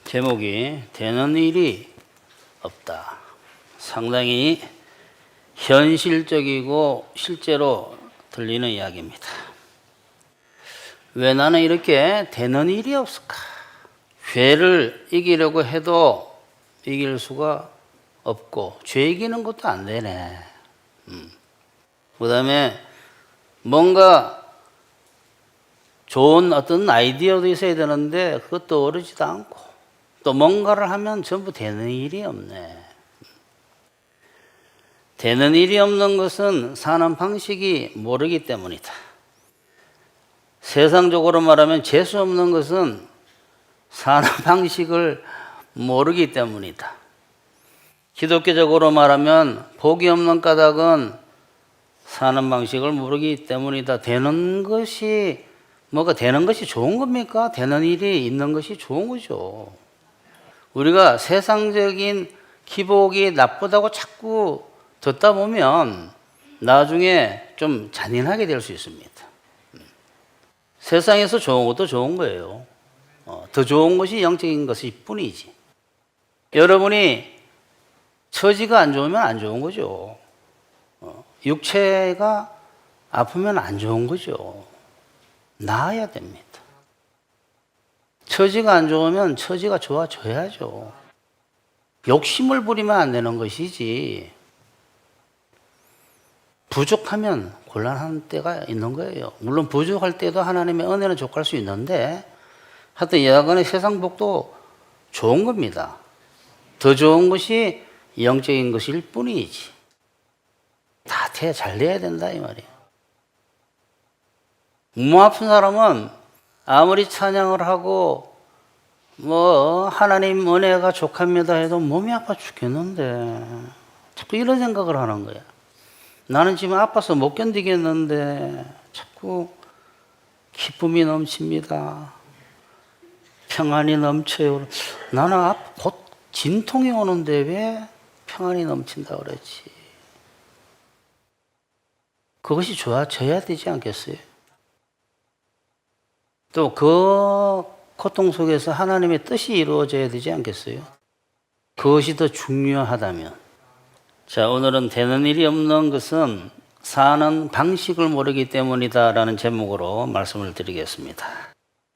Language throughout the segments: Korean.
제목이 되는 일이 없다. 상당히 현실적이고 실제로 들리는 이야기입니다. 왜 나는 이렇게 되는 일이 없을까? 죄를 이기려고 해도 이길 수가 없고 죄 이기는 것도 안 되네. 그 다음에 뭔가 좋은 어떤 아이디어도 있어야 되는데 그것도 오르지도 않고 또 뭔가를 하면 전부 되는 일이 없네. 되는 일이 없는 것은 사는 방식이 모르기 때문이다. 세상적으로 말하면 재수 없는 것은 사는 방식을 모르기 때문이다. 기독교적으로 말하면 복이 없는 까닭은 사는 방식을 모르기 때문이다. 되는 것이 뭐가 되는 것이 좋은 겁니까? 되는 일이 있는 것이 좋은 거죠. 우리가 세상적인 기복이 나쁘다고 자꾸 듣다 보면 나중에 좀 잔인하게 될 수 있습니다. 세상에서 좋은 것도 좋은 거예요. 더 좋은 것이 영적인 것일 뿐이지. 여러분이 처지가 안 좋으면 안 좋은 거죠. 육체가 아프면 안 좋은 거죠. 나아야 됩니다. 처지가 안 좋으면 처지가 좋아져야죠. 욕심을 부리면 안 되는 것이지. 부족하면 곤란한 때가 있는 거예요. 물론 부족할 때도 하나님의 은혜는 족할 수 있는데 하여튼 여하간에 세상 복도 좋은 겁니다. 더 좋은 것이 영적인 것일 뿐이지. 다 잘 돼야 된다 이 말이에요. 몸 아픈 사람은 아무리 찬양을 하고 하나님 은혜가 족합니다 해도 몸이 아파 죽겠는데 자꾸 이런 생각을 하는 거야. 나는 지금 아파서 못 견디겠는데 자꾸 기쁨이 넘칩니다. 평안이 넘쳐요. 나는 곧 진통이 오는데 왜 평안이 넘친다 그러지? 그것이 좋아져야 되지 않겠어요? 또 그 고통 속에서 하나님의 뜻이 이루어져야 되지 않겠어요? 그것이 더 중요하다면. 자, 오늘은 되는 일이 없는 것은 사는 방식을 모르기 때문이다라는 제목으로 말씀을 드리겠습니다.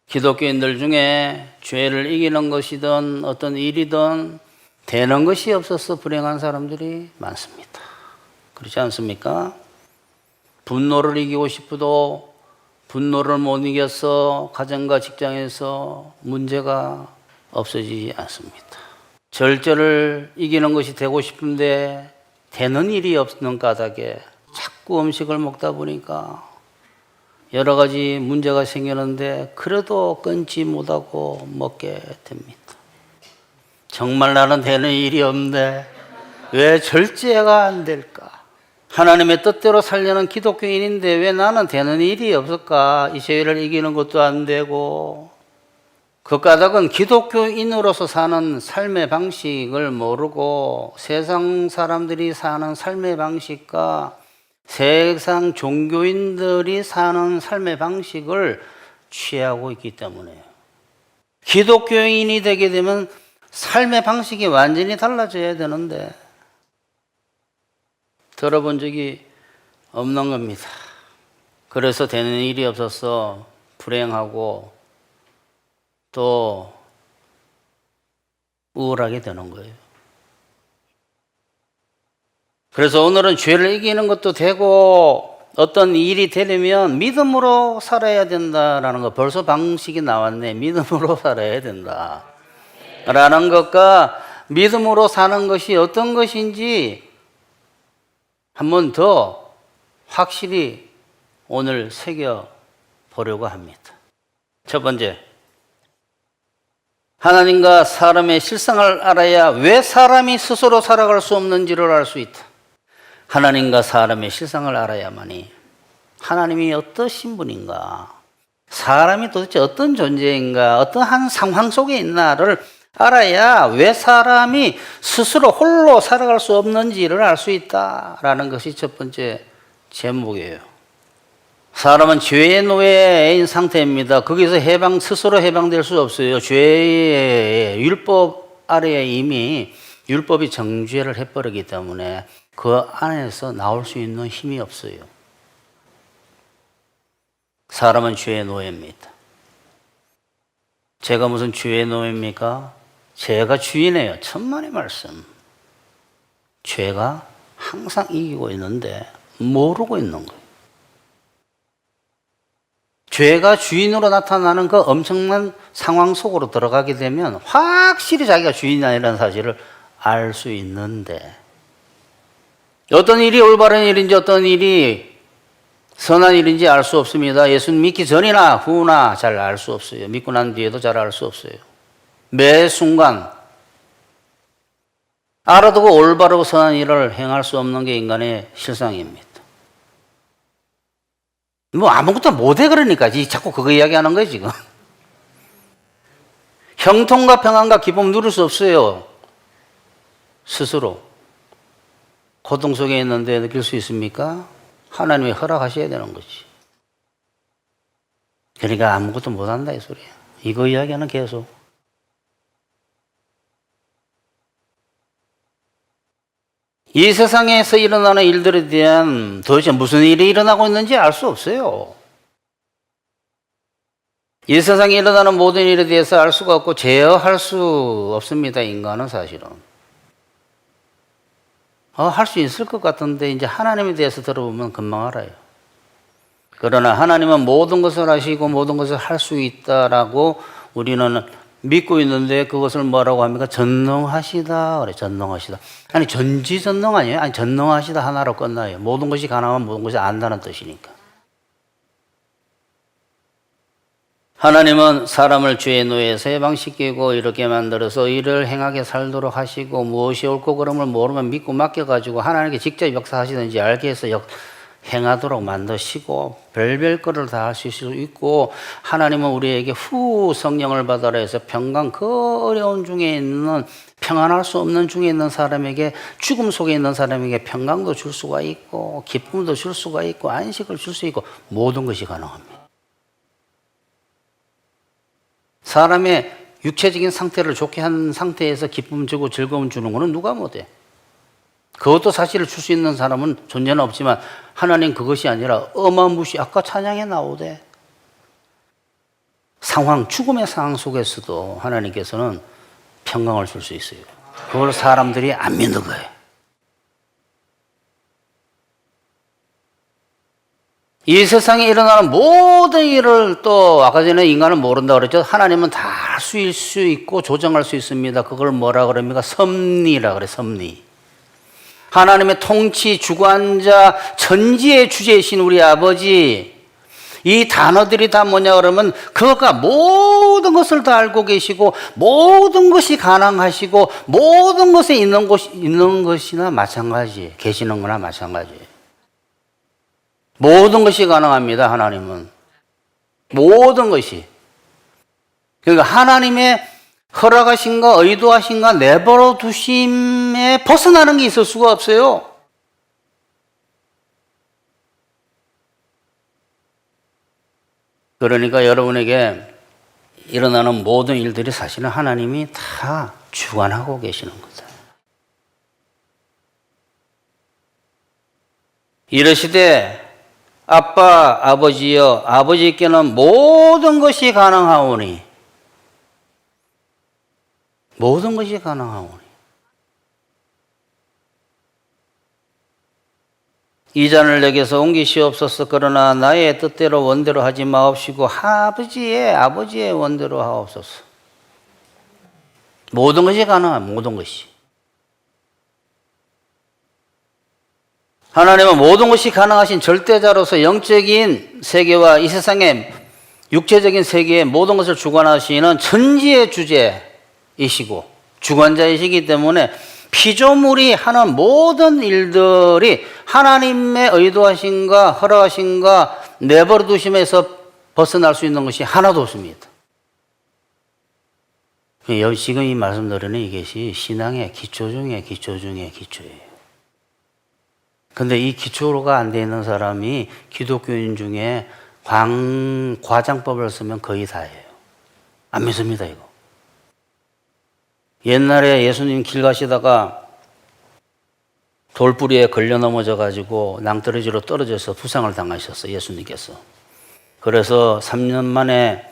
기독교인들 중에 죄를 이기는 것이든 어떤 일이든 되는 것이 없어서 불행한 사람들이 많습니다. 그렇지 않습니까? 분노를 이기고 싶어도 분노를 못 이겨서 가정과 직장에서 문제가 없어지지 않습니다. 절제를 이기는 것이 되고 싶은데 되는 일이 없는 까닭에 자꾸 음식을 먹다 보니까 여러 가지 문제가 생기는데 그래도 끊지 못하고 먹게 됩니다. 정말 나는 되는 일이 없는데 왜 절제가 안 될까? 하나님의 뜻대로 살려는 기독교인인데 왜 나는 되는 일이 없을까? 이 죄를 이기는 것도 안 되고 그 까닭은 기독교인으로서 사는 삶의 방식을 모르고 세상 사람들이 사는 삶의 방식과 세상 종교인들이 사는 삶의 방식을 취하고 있기 때문에요. 기독교인이 되게 되면 삶의 방식이 완전히 달라져야 되는데 들어본 적이 없는 겁니다. 그래서 되는 일이 없어서 불행하고 또 우울하게 되는 거예요. 그래서 오늘은 죄를 이기는 것도 되고 어떤 일이 되려면 믿음으로 살아야 된다라는 거. 벌써 방식이 나왔네. 믿음으로 살아야 된다 라는 것과 믿음으로 사는 것이 어떤 것인지 한 번 더 확실히 오늘 새겨보려고 합니다. 첫 번째, 하나님과 사람의 실상을 알아야 왜 사람이 스스로 살아갈 수 없는지를 알 수 있다. 하나님과 사람의 실상을 알아야만이 하나님이 어떠신 분인가, 사람이 도대체 어떤 존재인가, 어떠한 상황 속에 있나를 알아야 왜 사람이 스스로 홀로 살아갈 수 없는지를 알 수 있다라는 것이 첫 번째 제목이에요. 사람은 죄의 노예인 상태입니다. 거기서 스스로 해방될 수 없어요. 죄의 율법 아래에 이미 율법이 정죄를 해버리기 때문에 그 안에서 나올 수 있는 힘이 없어요. 사람은 죄의 노예입니다. 제가 무슨 죄의 노예입니까? 죄가 주인이에요. 천만의 말씀. 죄가 항상 이기고 있는데 모르고 있는 거예요. 죄가 주인으로 나타나는 그 엄청난 상황 속으로 들어가게 되면 확실히 자기가 주인이 아니라는 사실을 알 수 있는데, 어떤 일이 올바른 일인지 어떤 일이 선한 일인지 알 수 없습니다. 예수 믿기 전이나 후나 잘 알 수 없어요. 믿고 난 뒤에도 잘 알 수 없어요. 매 순간 알아두고 올바르고 선한 일을 행할 수 없는 게 인간의 실상입니다. 뭐 아무것도 못해 그러니까 자꾸 그거 이야기하는 거예요 지금. 형통과 평안과 기쁨 누릴 수 없어요. 스스로. 고통 속에 있는데 느낄 수 있습니까? 하나님이 허락하셔야 되는 거지. 그러니까 아무것도 못한다 이 소리야. 이거 이야기하는 계속. 이 세상에서 일어나는 일들에 대한 도대체 무슨 일이 일어나고 있는지 알 수 없어요. 이 세상에 일어나는 모든 일에 대해서 알 수가 없고 제어할 수 없습니다. 인간은 사실은. 할 수 있을 것 같은데 이제 하나님에 대해서 들어보면 금방 알아요. 그러나 하나님은 모든 것을 하시고 모든 것을 할 수 있다라고 우리는 믿고 있는데 그것을 뭐라고 합니까? 전능하시다. 그래, 전능하시다. 아니, 전지전능 아니에요? 아니, 전능하시다 하나로 끝나요. 모든 것이 가능하면 모든 것이 안다는 뜻이니까. 하나님은 사람을 죄의 노예에서 해방시키고 이렇게 만들어서 일을 행하게 살도록 하시고 무엇이 옳고 그름을 모르면 믿고 맡겨가지고 하나님께 직접 역사하시든지 알게 해서 행하도록 만드시고 별별 거를 다 할 수 있고, 하나님은 우리에게 후 성령을 받아라 해서 평강, 그 어려운 중에 있는 평안할 수 없는 중에 있는 사람에게, 죽음 속에 있는 사람에게 평강도 줄 수가 있고 기쁨도 줄 수가 있고 안식을 줄 수 있고 모든 것이 가능합니다. 사람의 육체적인 상태를 좋게 한 상태에서 기쁨 주고 즐거움 주는 것은 누가 못해. 그것도 사실을 줄 수 있는 사람은 존재는 없지만 하나님 그것이 아니라 어마무시, 아까 찬양에 나오되 상황, 죽음의 상황 속에서도 하나님께서는 평강을 줄 수 있어요. 그걸 사람들이 안 믿는 거예요. 이 세상에 일어나는 모든 일을 또 아까 전에 인간은 모른다고 그랬죠. 하나님은 다 할 수 있고 조정할 수 있습니다. 그걸 뭐라 그럽니까? 섭리라 그래, 섭리. 하나님의 통치, 주관자, 전지의 주제이신 우리 아버지, 이 단어들이 다 뭐냐 그러면 그가 모든 것을 다 알고 계시고 모든 것이 가능하시고 모든 것에 있는 것이나 마찬가지, 계시는 거나 마찬가지. 모든 것이 가능합니다. 하나님은 모든 것이. 그러니까 하나님의 허락하신가 의도하신가 내버려 두심에 벗어나는 게 있을 수가 없어요. 그러니까 여러분에게 일어나는 모든 일들이 사실은 하나님이 다 주관하고 계시는 거다. 이러시되 아빠 아버지여 아버지께는 모든 것이 가능하오니, 모든 것이 가능하오니 이 잔을 내게서 옮기시옵소서. 그러나 나의 뜻대로 원대로 하지 마옵시고 아버지의 원대로 하옵소서. 모든 것이 가능한, 모든 것이. 하나님은 모든 것이 가능하신 절대자로서 영적인 세계와 이 세상의 육체적인 세계의 모든 것을 주관하시는 천지의 주제이시고 주관자이시기 때문에 피조물이 하는 모든 일들이 하나님의 의도하신가 허락하신가 내버려 두심에서 벗어날 수 있는 것이 하나도 없습니다. 지금 이 말씀드리는 이것이 신앙의 기초 중에 기초 중에 기초예요. 근데 이 기초가 안 돼 있는 사람이 기독교인 중에 과장법을 쓰면 거의 다예요. 안 믿습니다, 이거. 옛날에 예수님 길 가시다가 돌뿌리에 걸려 넘어져 가지고 낭떠러지로 떨어져서 부상을 당하셨어요, 예수님께서. 그래서 3년 만에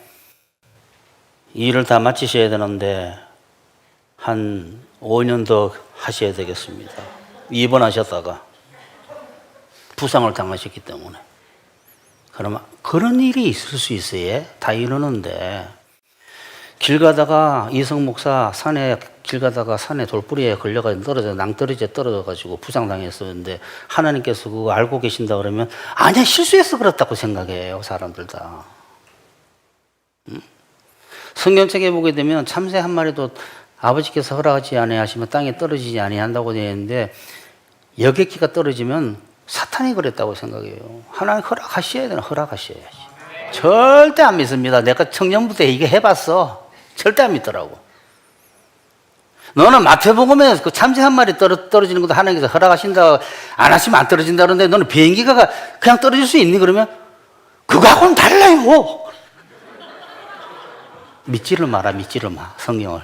일을 다 마치셔야 되는데 한 5년 더 하셔야 되겠습니다. 입원하셨다가 부상을 당하셨기 때문에. 그러면 그런 일이 있을 수 있어요. 다 이러는데 길 가다가 이성 목사 길 가다가 산에 돌뿌리에 걸려가지고 낭떠러지에 떨어져가지고 부상당했었는데 하나님께서 그거 알고 계신다 그러면 아니야, 실수해서 그렇다고 생각해요, 사람들 다. 성경책에 보게 되면 참새 한 마리도 아버지께서 허락하지 아니하시면 땅에 떨어지지 아니한다고 되어 있는데 여객기가 떨어지면 사탄이 그랬다고 생각해요. 하나님 허락하셔야 되나? 허락하셔야지. 절대 안 믿습니다. 내가 청년부터 이게 해봤어. 절대 안 믿더라고. 너는 마태복음에 그 참새 한 마리 떨어지는 것도 하나님께서 허락하신다, 안 하시면 안 떨어진다 그러는데 너는 비행기가 그냥 떨어질 수 있니? 그러면 그거하고는 달라요. 믿지를 마라, 믿지를 마, 성경을.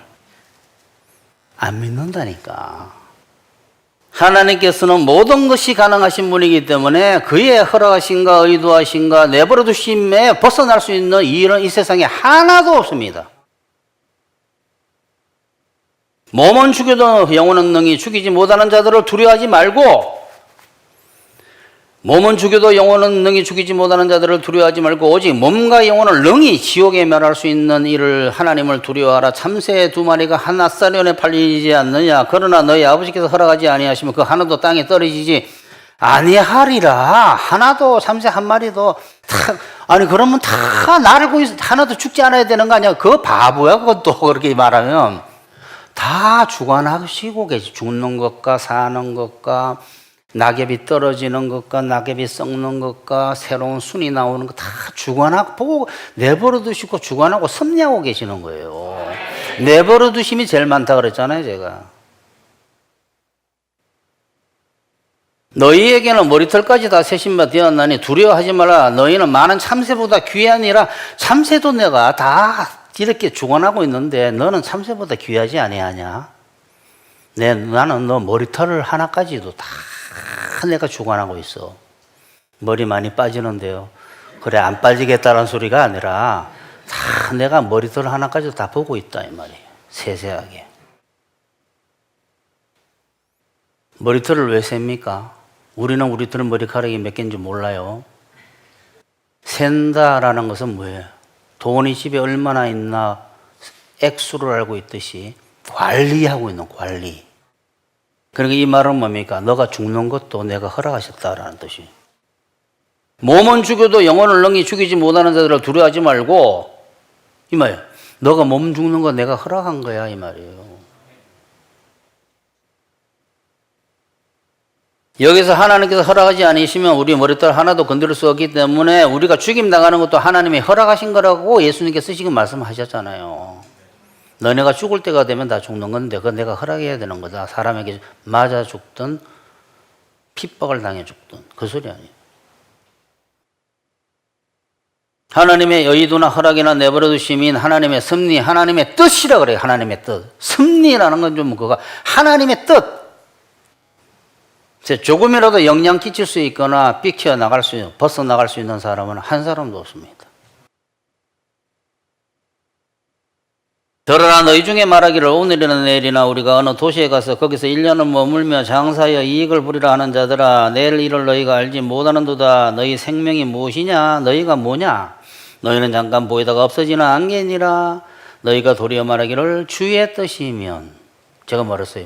안 믿는다니까. 하나님께서는 모든 것이 가능하신 분이기 때문에 그의 허락하신가 의도하신가 내버려 두심에 벗어날 수 있는 일은 이 세상에 하나도 없습니다. 몸은 죽여도 영혼은 능히 죽이지 못하는 자들을 두려워하지 말고, 몸은 죽여도 영혼은 능히 죽이지 못하는 자들을 두려워하지 말고 오직 몸과 영혼을 능히 지옥에 멸할 수 있는 이를 하나님을 두려워하라. 참새 2마리가 한 앗사련에 팔리지 않느냐? 그러나 너희 아버지께서 허락하지 아니하시면 그 하나도 땅에 떨어지지 아니하리라. 하나도, 참새 한 마리도 아니 그러면 다 날고 하나도 죽지 않아야 되는 거 아니야? 그 바보야 그것도. 그렇게 말하면 다 주관하시고 계시. 죽는 것과 사는 것과 낙엽이 떨어지는 것과 낙엽이 썩는 것과 새로운 순이 나오는 거 다 주관하고 보고 내버려 두시고 주관하고 섭리하고 계시는 거예요. 내버려 두심이 제일 많다 그랬잖아요, 제가. 너희에게는 머리털까지 다 세신바 되었나니 두려워하지 말라. 너희는 많은 참새보다 귀하니라. 참새도 내가 다 이렇게 주관하고 있는데 너는 참새보다 귀하지 아니하냐? 나는 너 머리털 하나까지도 다 내가 주관하고 있어. 머리 많이 빠지는데요. 그래, 안 빠지겠다는 소리가 아니라 다 내가 머리털 하나까지도 다 보고 있다 이 말이에요. 세세하게. 머리털을 왜 셉니까? 우리는 우리털 머리카락이 몇 개인지 몰라요. 센다라는 것은 뭐예요? 돈이 집에 얼마나 있나 액수를 알고 있듯이 관리하고 있는 관리. 그러니까 이 말은 뭡니까? 너가 죽는 것도 내가 허락하셨다라는 뜻이. 몸은 죽여도 영혼을 능히 죽이지 못하는 자들을 두려워하지 말고, 이 말이에요. 너가 몸 죽는 거 내가 허락한 거야 이 말이에요. 여기서 하나님께서 허락하지 않으시면 우리 머리털 하나도 건드릴 수 없기 때문에 우리가 죽임 당하는 것도 하나님이 허락하신 거라고 예수님께서 지금 말씀하셨잖아요. 너네가 죽을 때가 되면 다 죽는 건데 그거 내가 허락해야 되는 거다. 사람에게 맞아 죽든 핍박을 당해 죽든 그 소리 아니에요. 하나님의 여의도나 허락이나 내버려 두심인 하나님의 섭리, 하나님의 뜻이라 그래요. 하나님의 뜻. 섭리라는 건 좀 그거 하나님의 뜻. 조금이라도 영향 끼칠 수 있거나 삐쳐나갈 수, 벗어나갈 수 있는 사람은 한 사람도 없습니다. 들으라 너희 중에 말하기를 오늘이나 내일이나 우리가 어느 도시에 가서 거기서 1년을 머물며 장사하여 이익을 부리라 하는 자들아 내일 일을 너희가 알지 못하는도다. 너희 생명이 무엇이냐? 너희가 뭐냐? 너희는 잠깐 보이다가 없어지는 안개니라. 너희가 도리어 말하기를 주의 뜻이면, 제가 말했어요.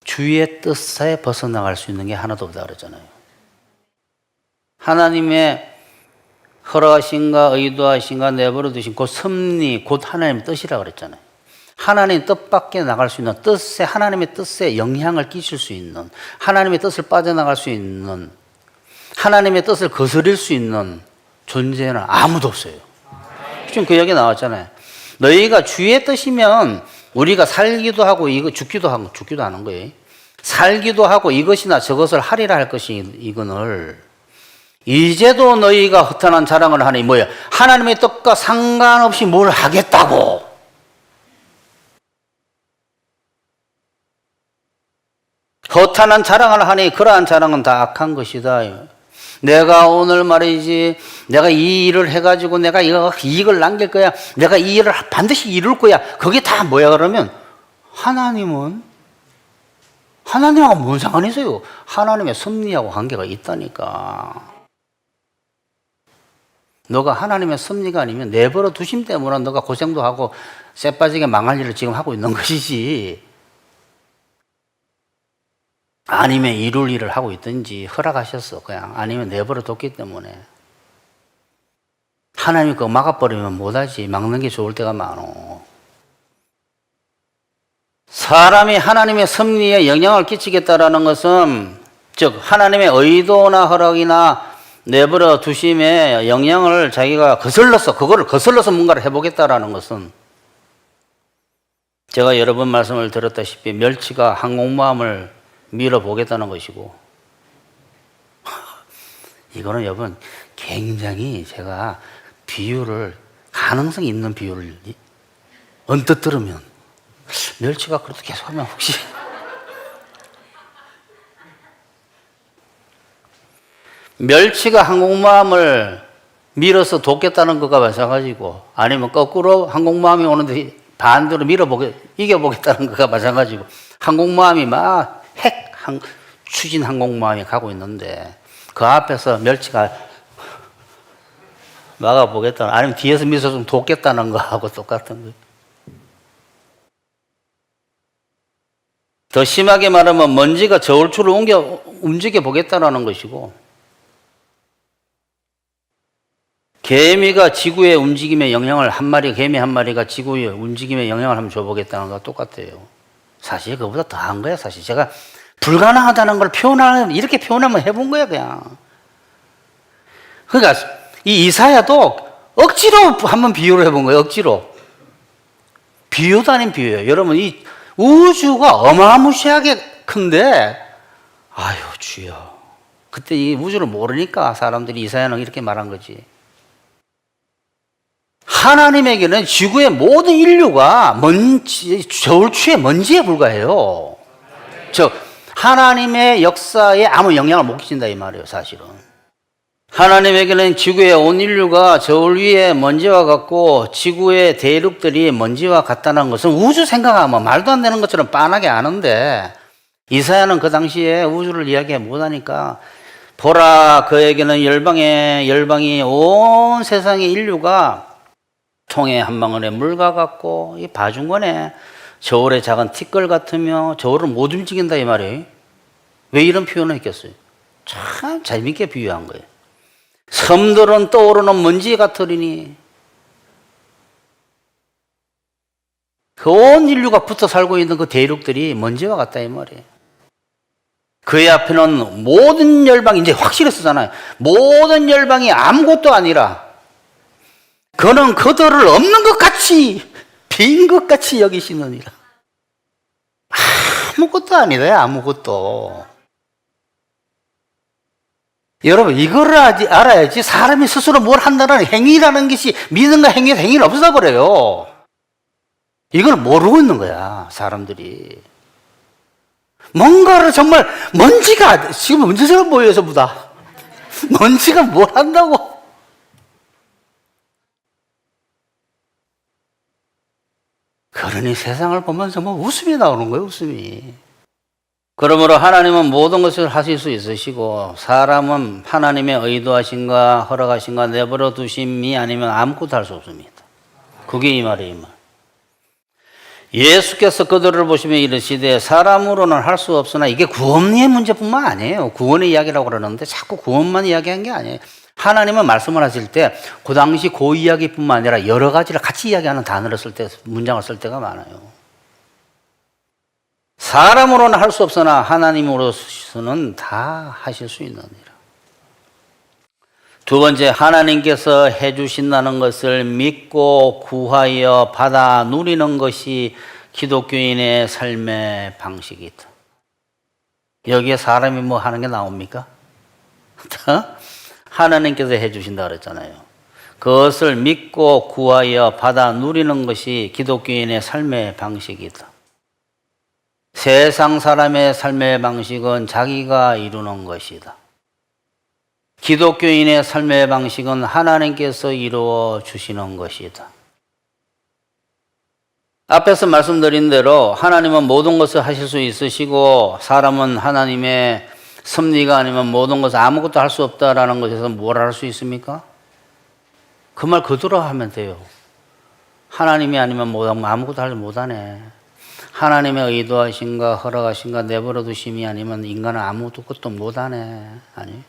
주의 뜻에 벗어나갈 수 있는 게 하나도 없다 그랬잖아요. 하나님의 허락하신가 의도하신가 내버려 두신 그 섭리, 곧 하나님의 뜻이라고 그랬잖아요. 하나님의 뜻밖에 나갈 수 있는 뜻에, 하나님의 뜻에 영향을 끼칠 수 있는, 하나님의 뜻을 빠져나갈 수 있는, 하나님의 뜻을 거스릴 수 있는 존재는 아무도 없어요. 지금 그 얘기 나왔잖아요. 너희가 주의 뜻이면 우리가 살기도 하고 이거 죽기도 하는 거예요. 살기도 하고 이것이나 저것을 하리라 할 것이 이거늘 이제도 너희가 허탄한 자랑을 하니 뭐야? 하나님의 뜻과 상관없이 뭘 하겠다고. 허탄한 자랑을 하니 그러한 자랑은 다 악한 것이다. 내가 오늘 말이지 내가 이 일을 해가지고 내가 이익을 남길 거야. 내가 이 일을 반드시 이룰 거야. 그게 다 뭐야 그러면 하나님하고 뭔 상관이 있어요? 하나님의 섭리하고 관계가 있다니까. 너가 하나님의 섭리가 아니면 내버려 두심 때문에 너가 고생도 하고 쎄빠지게 망할 일을 지금 하고 있는 것이지. 아니면 이룰 일을 하고 있든지 허락하셨어. 그냥 아니면 내버려 뒀기 때문에. 하나님이 그거 막아버리면 못하지. 막는 게 좋을 때가 많어. 사람이 하나님의 섭리에 영향을 끼치겠다라는 것은 즉 하나님의 의도나 허락이나 내버려 두심에 영향을 자기가 그거를 거슬러서 뭔가를 해보겠다라는 것은 제가 여러 번 말씀을 드렸다시피 멸치가 항공모함을 밀어보겠다는 것이고 이거는 여러분 굉장히 제가 비유를 가능성 있는 비유를 언뜻 들으면 멸치가 그래도 계속하면 혹시 멸치가 항공모함을 밀어서 돕겠다는 것과 마찬가지고 아니면 거꾸로 항공모함이 오는데 반대로 이겨보겠다는 것과 마찬가지고 항공모함이 막 추진 항공모함이 가고 있는데 그 앞에서 멸치가 막아보겠다는 아니면 뒤에서 밀어서 좀 돕겠다는 거하고 똑같은 거예요. 더 심하게 말하면 먼지가 저울추를 움직여 보겠다는 것이고 개미가 지구의 움직임에 영향을 개미 한 마리가 지구의 움직임에 영향을 한번 줘보겠다는 거와 똑같아요. 사실 그거보다 더한 거야. 사실 제가 불가능하다는 걸 이렇게 표현하면 해본 거야 그냥. 그러니까 이 이사야도 억지로 한번 비유를 해본 거예요. 억지로. 비유도 아닌 비유예요. 여러분 이 우주가 어마무시하게 큰데 아유 주여. 그때 이 우주를 모르니까 사람들이 이사야는 이렇게 말한 거지. 하나님에게는 지구의 모든 인류가 저울추의 먼지에 불과해요. 즉 하나님의 역사에 아무 영향을 못 끼친다 이 말이에요. 사실은 하나님에게는 지구의 온 인류가 저울 위에 먼지와 같고 지구의 대륙들이 먼지와 같다는 것은 우주 생각하면 말도 안 되는 것처럼 빤하게 아는데 이사야는 그 당시에 우주를 이야기 못하니까 보라 그에게는 열방이 온 세상의 인류가 통에 한 방울의 물과 같고 이 바중건에 저울의 작은 티끌 같으며 저울을 못 움직인다 이 말이에요. 왜 이런 표현을 했겠어요? 참 재밌게 비유한 거예요. 섬들은 떠오르는 먼지 같으리니 그 온 인류가 붙어 살고 있는 그 대륙들이 먼지와 같다 이 말이에요. 그의 앞에는 모든 열방이 이제 확실히 쓰잖아요. 모든 열방이 아무것도 아니라 그는 그들을 없는 것 같이 빈 것 같이 여기시느니라. 아무것도 아니다. 아무것도. 여러분 이거를 알아야지 사람이 스스로 뭘 한다는 행위라는 것이 믿음과 행위는 없어버려요. 이걸 모르고 있는 거야 사람들이. 뭔가를 정말 먼지가 지금 먼지처럼 보여요 전부 다. 먼지가 뭘 한다고. 그러니 세상을 보면서 뭐 웃음이 나오는 거예요, 웃음이. 그러므로 하나님은 모든 것을 하실 수 있으시고 사람은 하나님의 의도하신가 허락하신가 내버려 두심이 아니면 아무것도 할 수 없습니다. 그게 이 말이에요, 이 말. 예수께서 그들을 보시며 이르시되 사람으로는 할 수 없으나 이게 구원의 문제뿐만 아니에요. 구원의 이야기라고 그러는데 자꾸 구원만 이야기한 게 아니에요. 하나님은 말씀을 하실 때 그 당시 그 이야기뿐만 아니라 여러 가지를 같이 이야기하는 단어를 쓸 때, 문장을 쓸 때가 많아요. 사람으로는 할 수 없으나 하나님으로서는 다 하실 수 있느니라. 두 번째, 하나님께서 해주신다는 것을 믿고 구하여 받아 누리는 것이 기독교인의 삶의 방식이다. 여기에 사람이 뭐 하는 게 나옵니까? 하나님께서 해주신다 그랬잖아요. 그것을 믿고 구하여 받아 누리는 것이 기독교인의 삶의 방식이다. 세상 사람의 삶의 방식은 자기가 이루는 것이다. 기독교인의 삶의 방식은 하나님께서 이루어 주시는 것이다. 앞에서 말씀드린 대로 하나님은 모든 것을 하실 수 있으시고 사람은 하나님의 섭리가 아니면 모든 것을 아무것도 할 수 없다라는 것에서 뭘 할 수 있습니까? 그 말 그대로 하면 돼요. 하나님이 아니면 아무것도 하지 못하네. 하나님의 의도하신가 허락하신가 내버려 두심이 아니면 인간은 아무것도 못하네. 아니.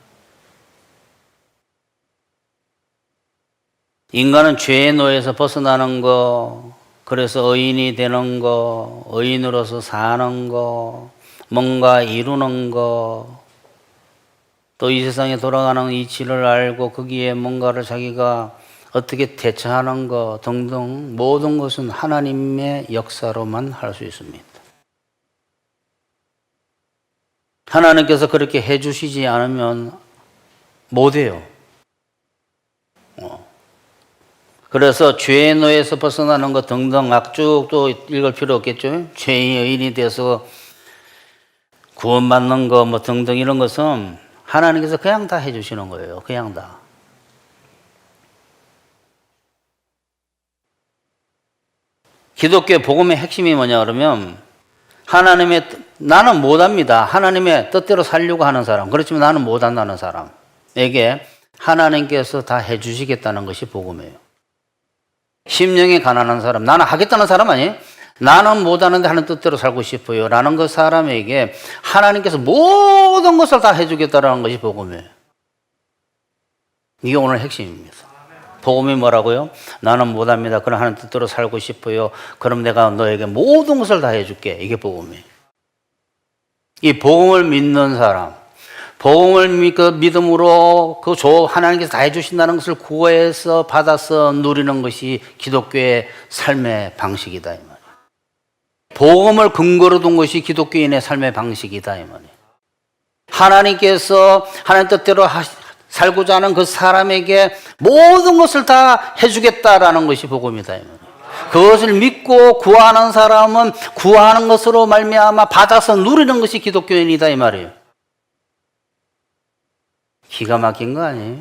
인간은 죄의 노예에서 벗어나는 거, 그래서 의인이 되는 거, 의인으로서 사는 거, 뭔가 이루는 거, 또 이 세상에 돌아가는 이치를 알고 거기에 뭔가를 자기가 어떻게 대처하는 거 등등 모든 것은 하나님의 역사로만 할 수 있습니다. 하나님께서 그렇게 해주시지 않으면 못해요. 그래서 죄의 노예에서 벗어나는 것 등등 쭉 또 읽을 필요 없겠죠. 죄인이 돼서 구원받는 거 뭐 등등 이런 것은 하나님께서 그냥 다 해주시는 거예요. 그냥 다. 기독교의 복음의 핵심이 뭐냐 그러면 나는 못합니다. 하나님의 뜻대로 살려고 하는 사람, 그렇지만 나는 못한다는 사람에게 하나님께서 다 해주시겠다는 것이 복음이에요. 심령이 가난한 사람, 나는 하겠다는 사람 아니에요? 나는 못하는데 하는 뜻대로 살고 싶어요 라는 그 사람에게 하나님께서 모든 것을 다 해주겠다는 것이 복음이에요. 이게 오늘 핵심입니다. 복음이 뭐라고요? 나는 못합니다. 그럼 하는 뜻대로 살고 싶어요. 그럼 내가 너에게 모든 것을 다 해줄게. 이게 복음이에요. 이 복음을 믿는 사람, 복음을 믿음으로 하나님께서 다 해주신다는 것을 구해서 받아서 누리는 것이 기독교의 삶의 방식이다 이 말이에요. 복음을 근거로 둔 것이 기독교인의 삶의 방식이다 이 말이에요. 하나님께서 하나님 뜻대로 살고자 하는 그 사람에게 모든 것을 다 해주겠다라는 것이 복음이다 이 말이에요. 그것을 믿고 구하는 사람은 구하는 것으로 말미암아 받아서 누리는 것이 기독교인이다 이 말이에요. 기가 막힌 거 아니에요?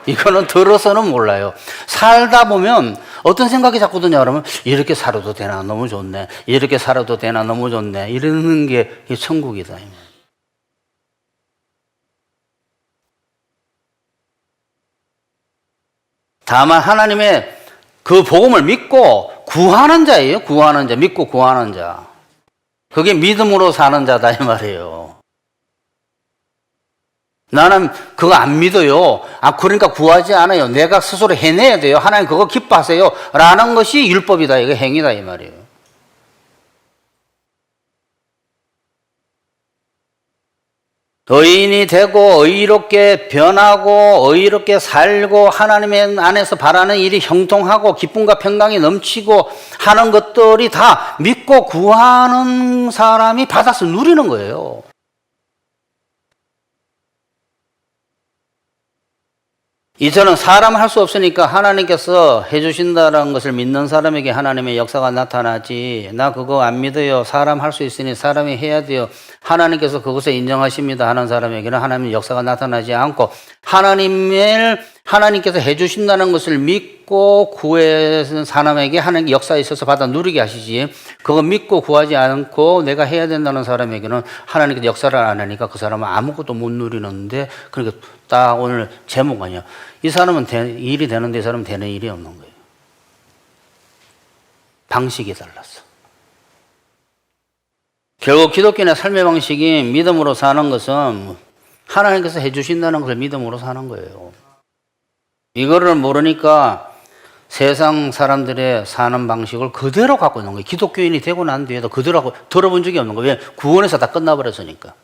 이거는 들어서는 몰라요. 살다 보면 어떤 생각이 자꾸 드냐 그러면 이렇게 살아도 되나 너무 좋네. 이렇게 살아도 되나 너무 좋네. 이러는 게 천국이다. 다만 하나님의 그 복음을 믿고 구하는 자예요. 구하는 자. 믿고 구하는 자. 그게 믿음으로 사는 자다 이 말이에요. 나는 그거 안 믿어요. 그러니까 구하지 않아요. 내가 스스로 해내야 돼요. 하나님 그거 기뻐하세요. 라는 것이 율법이다. 이거 행위다. 이 말이에요. 의인이 되고 의롭게 변하고 의롭게 살고 하나님의 안에서 바라는 일이 형통하고 기쁨과 평강이 넘치고 하는 것들이 다 믿고 구하는 사람이 받아서 누리는 거예요. 이제는 사람 할 수 없으니까 하나님께서 해주신다는 것을 믿는 사람에게 하나님의 역사가 나타나지. 나 그거 안 믿어요. 사람 할 수 있으니 사람이 해야 돼요. 하나님께서 그것을 인정하십니다 하는 사람에게는 하나님의 역사가 나타나지 않고 하나님께서 해주신다는 것을 믿고 구해서 사람에게 하나님의 역사에 있어서 받아 누리게 하시지. 그거 믿고 구하지 않고 내가 해야 된다는 사람에게는 하나님께서 역사를 안 하니까 그 사람은 아무것도 못 누리는데, 그러니까 딱 오늘 제목 아니야. 이 사람은 일이 되는데 이 사람은 되는 일이 없는 거예요. 방식이 달랐어. 결국 기독교인의 삶의 방식이 믿음으로 사는 것은 하나님께서 해주신다는 것을 믿음으로 사는 거예요. 이거를 모르니까 세상 사람들의 사는 방식을 그대로 갖고 있는 거예요. 기독교인이 되고 난 뒤에도 그대로 들어본 적이 없는 거예요. 왜? 구원에서 다 끝나버렸으니까.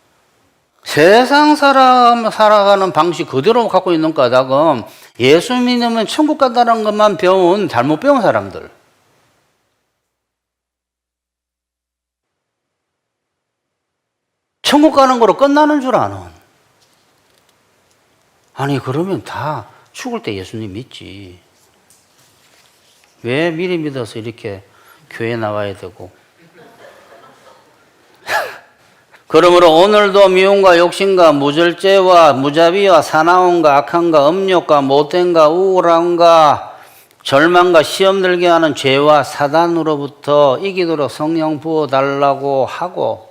세상 사람 살아가는 방식 그대로 갖고 있는 까닭은 예수 믿으면 천국 간다는 것만 배운 잘못 배운 사람들. 천국 가는 거로 끝나는 줄 아는. 아니 그러면 다 죽을 때 예수님 믿지. 왜 미리 믿어서 이렇게 교회 나와야 되고. 그러므로 오늘도 미움과 욕심과 무절제와 무자비와 사나움과 악함과 음욕과 못됨과 우울함과 절망과 시험 들게 하는 죄와 사단으로부터 이기도록 성령 부어달라고 하고,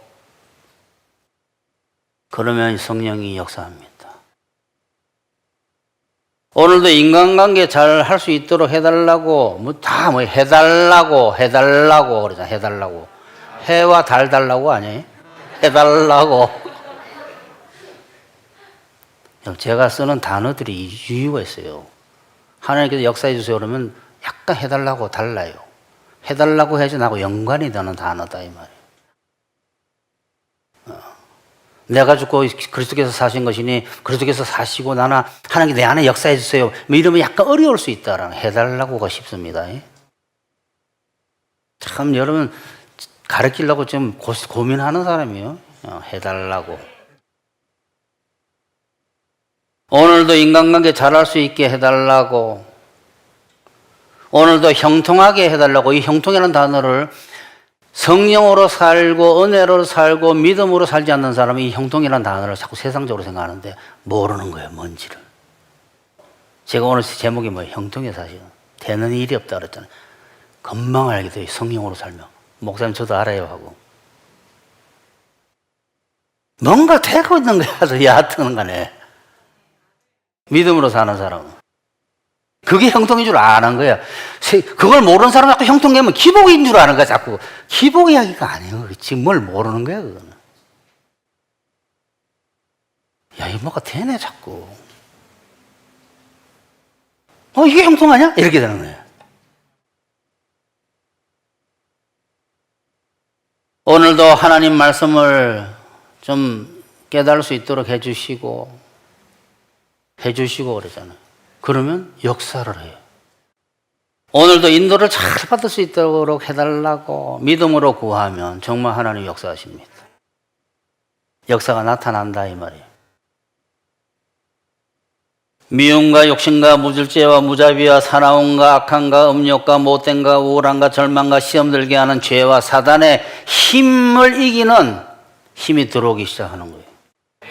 그러면 성령이 역사합니다. 오늘도 인간관계 잘 할 수 있도록 해달라고, 해달라고 그러잖아. 해달라고. 해와 달달라고 아니에요? 해달라고. 제가 쓰는 단어들이 이유가 있어요. 하나님께서 역사해 주세요 그러면 약간 해달라고 달라요. 해달라고 해야지 나하고 연관이 되는 단어다 이 말이에요. 내가 죽고 그리스도께서 사신 것이니 그리스도께서 사시고 나나 하나님께 내 안에 역사해 주세요. 뭐 이러면 약간 어려울 수 있다라는, 해달라고가 쉽습니다. 참 여러분 가르치려고 좀 고민하는 사람이에요. 해달라고. 오늘도 인간관계 잘할 수 있게 해달라고. 오늘도 형통하게 해달라고. 이 형통이라는 단어를 성령으로 살고 은혜로 살고 믿음으로 살지 않는 사람이 이 형통이라는 단어를 자꾸 세상적으로 생각하는데 모르는 거예요, 뭔지를. 제가 오늘 제목이 뭐예요? 형통의 사실은. 되는 일이 없다 그랬잖아요. 금방 알게 돼요, 성령으로 살면. 목사님 저도 알아요 하고. 뭔가 되고 있는 거야, 얕은 거네. 믿음으로 사는 사람은. 그게 형통인 줄 아는 거야. 그걸 모르는 사람은 자꾸 형통되면 기복인 줄 아는 거야, 자꾸. 기복 이야기가 아니에요. 지금 뭘 모르는 거야, 그거는. 야, 이 뭐가 되네, 자꾸. 이게 형통 아니야? 이렇게 되는 거예요. 오늘도 하나님 말씀을 좀 깨달을 수 있도록 해주시고 그러잖아요. 그러면 역사를 해요. 오늘도 인도를 잘 받을 수 있도록 해달라고 믿음으로 구하면 정말 하나님 역사하십니다. 역사가 나타난다 이 말이에요. 미움과 욕심과 무질죄와 무자비와 사나움과 악함과 음욕과 못됨과 우울함과 절망과 시험 들게 하는 죄와 사단의 힘을 이기는 힘이 들어오기 시작하는 거예요.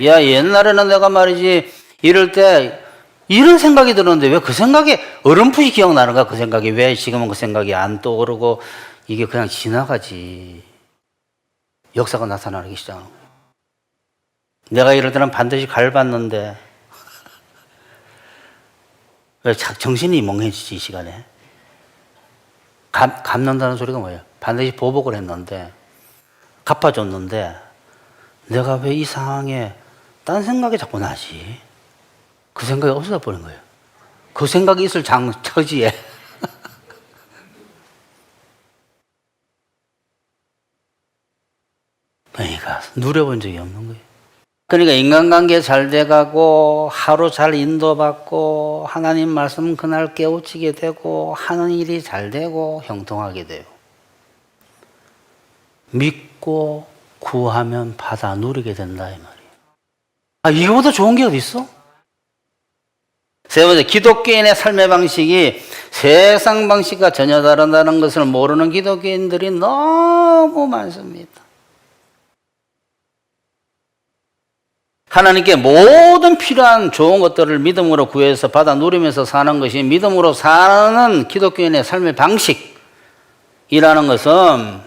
야, 옛날에는 내가 말이지 이럴 때 이런 생각이 들었는데 왜 그 생각이 어렴풋이 기억나는가? 그 생각이 왜 지금은 그 생각이 안 떠오르고 이게 그냥 지나가지. 역사가 나타나기 시작하는 거예요. 내가 이럴 때는 반드시 갈봤는데 왜 정신이 멍해지지 이 시간에. 갚는다는 소리가 뭐예요? 반드시 보복을 했는데 갚아줬는데 내가 왜 이 상황에 딴 생각이 자꾸 나지? 그 생각이 없어져 버린 거예요. 그 생각이 있을 처지에. 그러니까 누려본 적이 없는 거예요. 그러니까 인간관계 잘 돼가고 하루 잘 인도받고 하나님 말씀 그날 깨우치게 되고 하는 일이 잘 되고 형통하게 돼요. 믿고 구하면 받아 누리게 된다 이 말이에요. 이거보다 좋은 게 어디 있어? 세 번째, 기독교인의 삶의 방식이 세상 방식과 전혀 다르다는 것을 모르는 기독교인들이 너무 많습니다. 하나님께 모든 필요한 좋은 것들을 믿음으로 구해서 받아 누리면서 사는 것이 믿음으로 사는 기독교인의 삶의 방식이라는 것은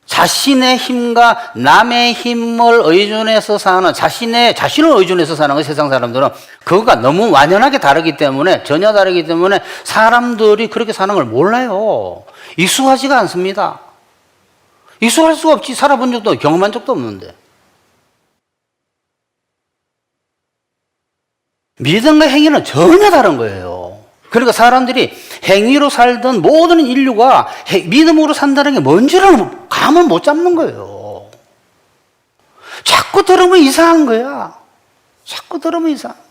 자신의 힘과 남의 힘을 의존해서 사는, 자신을 의존해서 사는 거 세상 사람들은 그거가 너무 완연하게 다르기 때문에, 전혀 다르기 때문에 사람들이 그렇게 사는 걸 몰라요. 익숙하지가 않습니다. 익숙할 수가 없지. 살아본 적도 경험한 적도 없는데. 믿음과 행위는 전혀 다른 거예요. 그러니까 사람들이 행위로 살던 모든 인류가 믿음으로 산다는 게 뭔지를 감을 못 잡는 거예요. 자꾸 들으면 이상한 거야. 자꾸 들으면 이상한 거야.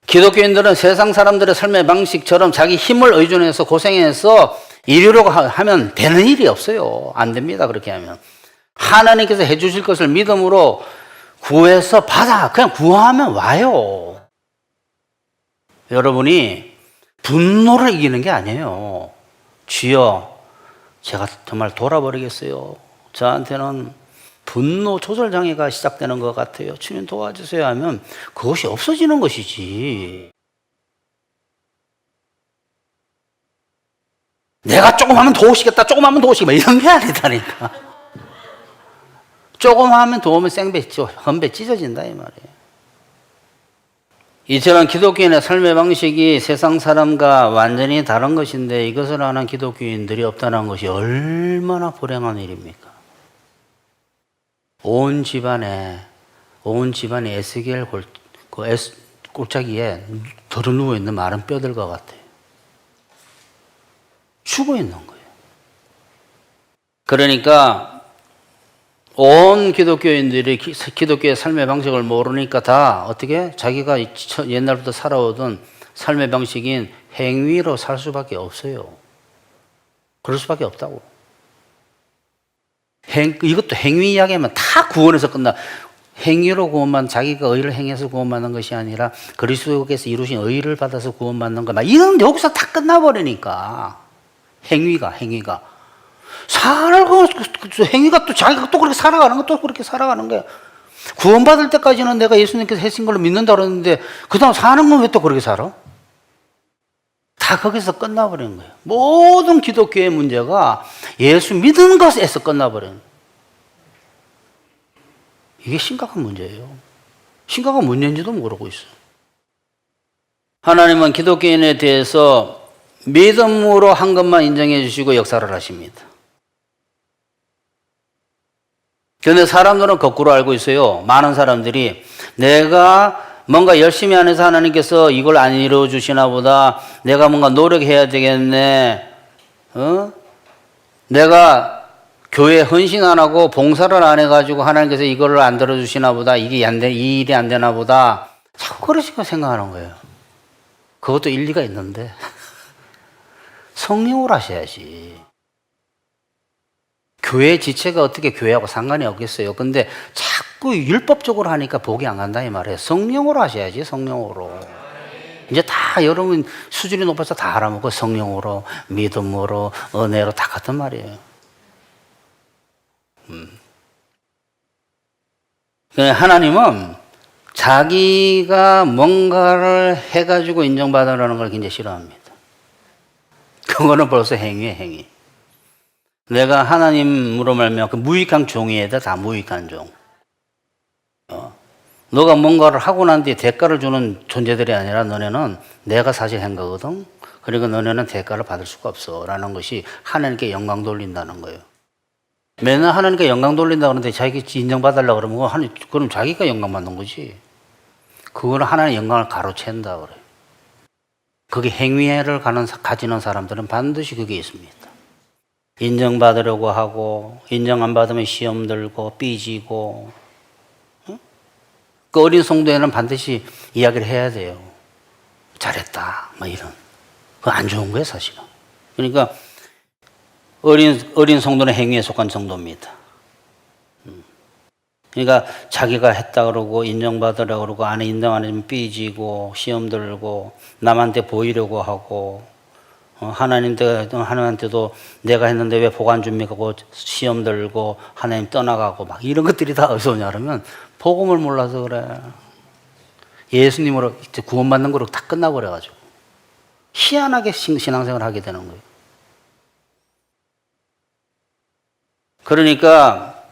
기독교인들은 세상 사람들의 삶의 방식처럼 자기 힘을 의존해서 고생해서 이루려고 하면 되는 일이 없어요. 안 됩니다. 그렇게 하면. 하나님께서 해주실 것을 믿음으로 구해서 받아. 그냥 구하면 와요. 여러분이 분노를 이기는 게 아니에요. 주여, 제가 정말 돌아버리겠어요. 저한테는 분노 조절 장애가 시작되는 것 같아요. 주님 도와주세요 하면 그것이 없어지는 것이지. 내가 조금 하면 도우시겠다, 조금 하면 도우시겠다, 이런 게 아니다니까. 조금 하면 도우면 생배, 헌배 찢어진다, 이 말이에요. 이처럼 기독교인의 삶의 방식이 세상 사람과 완전히 다른 것인데 이것을 아는 기독교인들이 없다는 것이 얼마나 불행한 일입니까? 온 집안에 에스겔 골짜기에 들어누워 있는 마른 뼈들과 같아요. 죽어 있는 거예요. 그러니까 온 기독교인들이 기독교의 삶의 방식을 모르니까 다 어떻게 자기가 옛날부터 살아오던 삶의 방식인 행위로 살 수밖에 없어요. 그럴 수밖에 없다고. 이것도 행위 이야기하면 다 구원에서 끝나. 행위로 구원만, 자기가 의를 행해서 구원받는 것이 아니라 그리스도께서 이루신 의를 받아서 구원받는 거, 막 이런 여기서 다 끝나버리니까. 행위가 살고 행위가 또 자기가 또 그렇게 살아가는 거, 또 그렇게 살아가는 거야. 구원받을 때까지는 내가 예수님께서 하신 걸로 믿는다 그러는데 그 다음 사는 건 왜 또 그렇게 살아? 다 거기서 끝나버리는 거예요. 모든 기독교의 문제가 예수 믿은 것에서 끝나버리는 거예요. 이게 심각한 문제예요. 심각한 문제인지도 모르고 있어요. 하나님은 기독교인에 대해서 믿음으로 한 것만 인정해 주시고 역사를 하십니다. 그런데 사람들은 거꾸로 알고 있어요. 많은 사람들이 내가 뭔가 열심히 안 해서 하나님께서 이걸 안 이루어 주시나 보다. 내가 뭔가 노력해야 되겠네. 내가 교회 헌신 안 하고 봉사를 안 해가지고 하나님께서 이걸 안 들어주시나 보다. 이 일이 안 되나 보다. 자꾸 그러시고 생각하는 거예요. 그것도 일리가 있는데 성령으로 하셔야지. 교회 지체가 어떻게 교회하고 상관이 없겠어요. 근데 자꾸 율법적으로 하니까 복이 안 간다 이 말이에요. 성령으로 하셔야지. 성령으로. 이제 다 여러분 수준이 높아서 다 알아먹고 성령으로, 믿음으로, 은혜로 다 같은 말이에요. 하나님은 자기가 뭔가를 해가지고 인정받으라는 걸 굉장히 싫어합니다. 그거는 벌써 행위예요, 행위. 내가 하나님으로 말미암아 그 무익한 종이에다 다 무익한 종. 너가 뭔가를 하고 난 뒤에 대가를 주는 존재들이 아니라 너네는 내가 사실 한 거거든. 그러니까 너네는 대가를 받을 수가 없어. 라는 것이 하나님께 영광 돌린다는 거예요. 맨날 하나님께 영광 돌린다 그러는데 자기 인정받으려고 그러면 그럼 자기가 영광 받는 거지. 그거는 하나님의 영광을 가로챈다 그래요. 그게 행위를 가지는 사람들은 반드시 그게 있습니다. 인정받으려고 하고 인정 안 받으면 시험 들고 삐지고. 그 어린 성도에는 반드시 이야기를 해야 돼요. 잘했다 뭐 이런. 그거 안 좋은 거예요 사실은. 그러니까 어린 성도는 행위에 속한 정도입니다. 그러니까 자기가 했다 그러고 인정받으려고 그러고 안에 인정 안 해주면 삐지고 시험 들고 남한테 보이려고 하고 하나님한테도 내가 했는데 왜 복 안 줍니까 하고 시험 들고 하나님 떠나가고 막 이런 것들이 다 어디서 오냐 그러면 복음을 몰라서 그래. 예수님으로 구원받는 거로 다 끝나버려가지고 희한하게 신앙생활을 하게 되는 거예요. 그러니까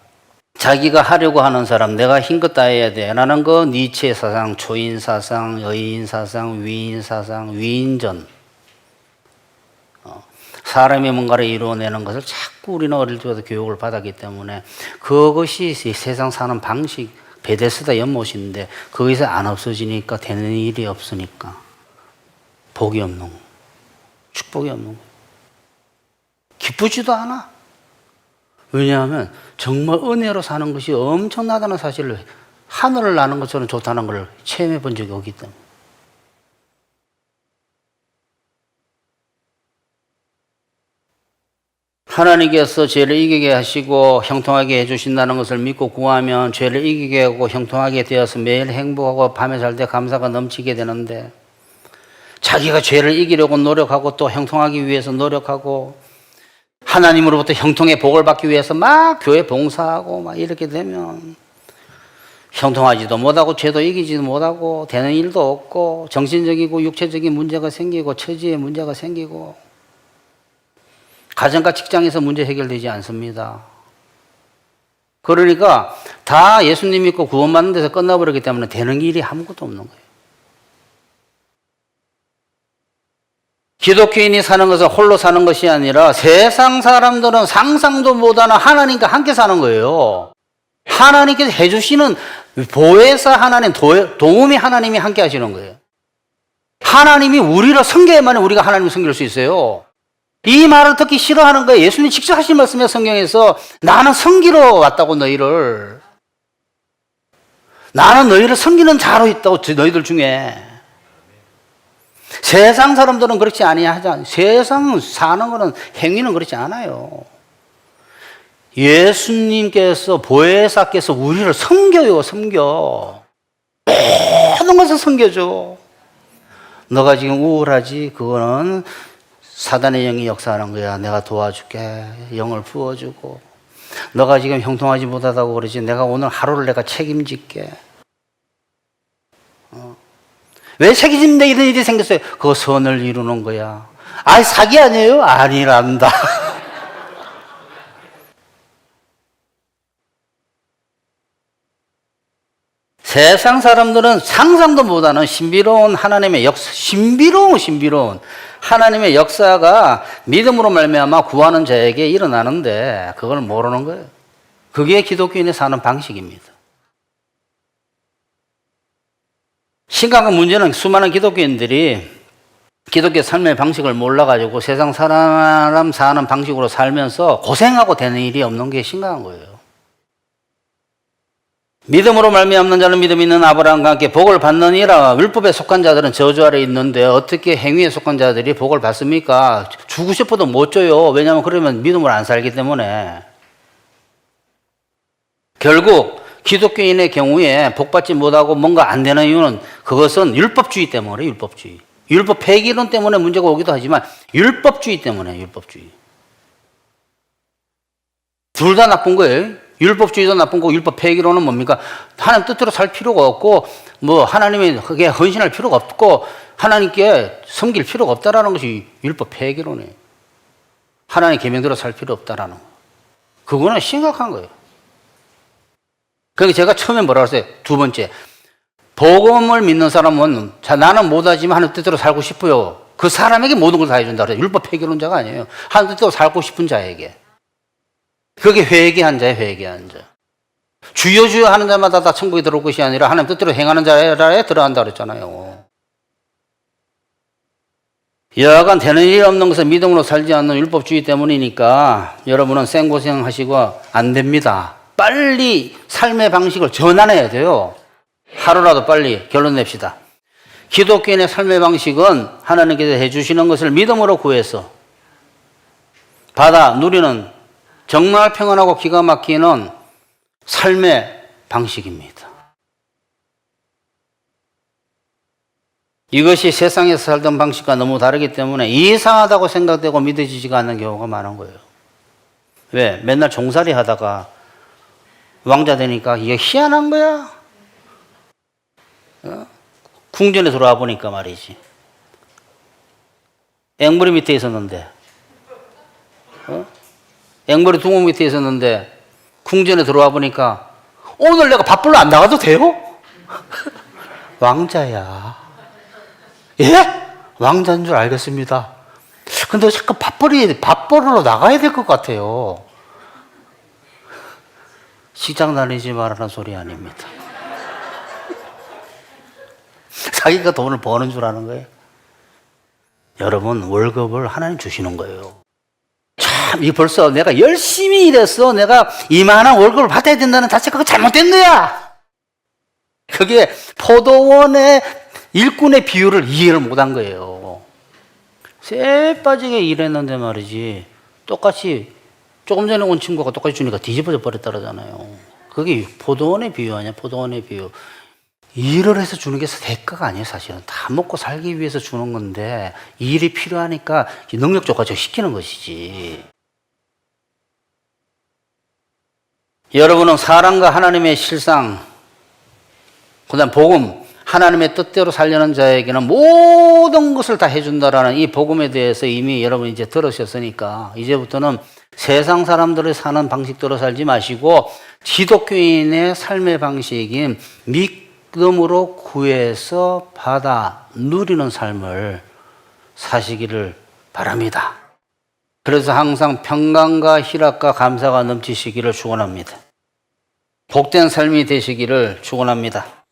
자기가 하려고 하는 사람, 내가 힘껏 다 해야 돼. 라는 거 니체 사상, 초인 사상, 여인 사상, 위인 사상, 위인전. 사람이 뭔가를 이루어내는 것을 자꾸 우리는 어릴 때부터 교육을 받았기 때문에 그것이 세상 사는 방식, 베데스다 연못인데 거기서 안 없어지니까 되는 일이 없으니까 복이 없는 거, 축복이 없는 거. 기쁘지도 않아. 왜냐하면 정말 은혜로 사는 것이 엄청나다는 사실을 하늘을 나는 것처럼 좋다는 걸 체험해 본 적이 없기 때문에. 하나님께서 죄를 이기게 하시고 형통하게 해주신다는 것을 믿고 구하면 죄를 이기게 하고 형통하게 되어서 매일 행복하고 밤에 잘 때 감사가 넘치게 되는데, 자기가 죄를 이기려고 노력하고 또 형통하기 위해서 노력하고 하나님으로부터 형통의 복을 받기 위해서 막 교회 봉사하고 막 이렇게 되면 형통하지도 못하고 죄도 이기지도 못하고 되는 일도 없고 정신적이고 육체적인 문제가 생기고 처지에 문제가 생기고 가정과 직장에서 문제 해결되지 않습니다. 그러니까 다 예수님 믿고 구원받는 데서 끝나버리기 때문에 되는 일이 아무것도 없는 거예요. 기독교인이 사는 것은 홀로 사는 것이 아니라 세상 사람들은 상상도 못하는 하나님과 함께 사는 거예요. 하나님께서 해주시는 보혜사 하나님, 도움이 하나님이 함께 하시는 거예요. 하나님이 우리를 섬겨야만 우리가 하나님을 섬길 수 있어요. 이 말을 듣기 싫어하는 거예요. 예수님이 직접 하신 말씀이에요. 성경에서 나는 섬기러 왔다고 너희를. 나는 너희를 섬기는 자로 있다고 너희들 중에. 세상 사람들은 그렇지 아니하지. 세상 사는 거는 행위는 그렇지 않아요. 예수님께서 보혜사께서 우리를 섬겨요. 섬겨. 모든 것을 섬겨줘. 너가 지금 우울하지? 그거는 사단의 영이 역사하는 거야. 내가 도와줄게. 영을 부어주고. 너가 지금 형통하지 못하다고 그러지? 내가 오늘 하루를 내가 책임질게. 왜 책임진다 이런 일이 생겼어요? 그거 선을 이루는 거야. 아이, 사기 아니에요? 아니란다. 세상 사람들은 상상도 못하는 신비로운 하나님의 역사, 신비로운 하나님의 역사가 믿음으로 말미암아 구하는 자에게 일어나는데 그걸 모르는 거예요. 그게 기독교인이 사는 방식입니다. 심각한 문제는 수많은 기독교인들이 기독교 삶의 방식을 몰라가지고 세상 사람 사는 방식으로 살면서 고생하고 되는 일이 없는 게 심각한 거예요. 믿음으로 말미암는 자는 믿음 있는 아브라함과 함께 복을 받느니라. 율법에 속한 자들은 저주 아래 있는데 어떻게 행위에 속한 자들이 복을 받습니까? 주고 싶어도 못 줘요. 왜냐하면 그러면 믿음으로 안 살기 때문에. 결국 기독교인의 경우에 복받지 못하고 뭔가 안 되는 이유는 그것은 율법주의 때문에. 율법주의. 율법 폐기론 때문에 문제가 오기도 하지만 율법주의 때문에. 율법주의. 둘 다 나쁜 거예요. 율법주의도 나쁜 거고 율법 폐기론은 뭡니까? 하나님 뜻대로 살 필요가 없고 뭐 하나님의 그게 헌신할 필요가 없고 하나님께 섬길 필요가 없다라는 것이 율법 폐기론이에요. 하나님 계명대로 살 필요 없다라는 거. 그거는 심각한 거예요. 그러니까 제가 처음에 뭐라고 했어요? 두 번째, 복음을 믿는 사람은 자 나는 못하지만 하나님 뜻대로 살고 싶어요. 그 사람에게 모든 걸 다 해준다 그래요. 율법 폐기론자가 아니에요. 하나님 뜻대로 살고 싶은 자에게. 그게 회개한 자예요. 회개한 자. 주여 주여 하는 자마다 다 천국에 들어올 것이 아니라 하나님 뜻대로 행하는 자에 들어간다 그랬잖아요. 여하간 되는 일이 없는 것은 믿음으로 살지 않는 율법주의 때문이니까 여러분은 생고생하시고 안 됩니다. 빨리 삶의 방식을 전환해야 돼요. 하루라도 빨리 결론 냅시다. 기독교인의 삶의 방식은 하나님께서 해주시는 것을 믿음으로 구해서 받아 누리는 정말 평안하고 기가 막히는 삶의 방식입니다. 이것이 세상에서 살던 방식과 너무 다르기 때문에 이상하다고 생각되고 믿어지지가 않는 경우가 많은 거예요. 왜? 맨날 종살이 하다가 왕자 되니까 이게 희한한 거야. 궁전에 들어와 보니까 말이지. 앵무리 밑에 있었는데, 앵무리 둥어 밑에 있었는데 궁전에 들어와 보니까 오늘 내가 밥벌러 안 나가도 돼요? 왕자야. 예? 왕자인 줄 알겠습니다. 근데 자꾸 밥벌러 나가야 될 것 같아요. 직장 다니지 말라는 소리 아닙니다. 자기가 돈을 버는 줄 아는 거예요. 여러분, 월급을 하나님 주시는 거예요. 참, 이 벌써 내가 열심히 일해서 내가 이만한 월급을 받아야 된다는 자체가 그거 잘못된 거야. 그게 포도원의 일꾼의 비율을 이해를 못한 거예요. 쇠 빠지게 일했는데 말이지, 똑같이 조금 전에 온 친구가 똑같이 주니까 뒤집어져 버렸다잖아요. 그게 포도원의 비유 아니야, 포도원의 비유. 일을 해서 주는 게 대가가 아니에요, 사실은. 다 먹고 살기 위해서 주는 건데, 일이 필요하니까 능력조가 시키는 것이지. 여러분은 사랑과 하나님의 실상, 그 다음 복음, 하나님의 뜻대로 살려는 자에게는 모든 것을 다 해준다라는 이 복음에 대해서 이미 여러분 이제 들으셨으니까, 이제부터는 세상 사람들이 사는 방식대로 살지 마시고, 기독교인의 삶의 방식인 믿음으로 구해서 받아 누리는 삶을 사시기를 바랍니다. 그래서 항상 평강과 희락과 감사가 넘치시기를 축원합니다. 복된 삶이 되시기를 축원합니다.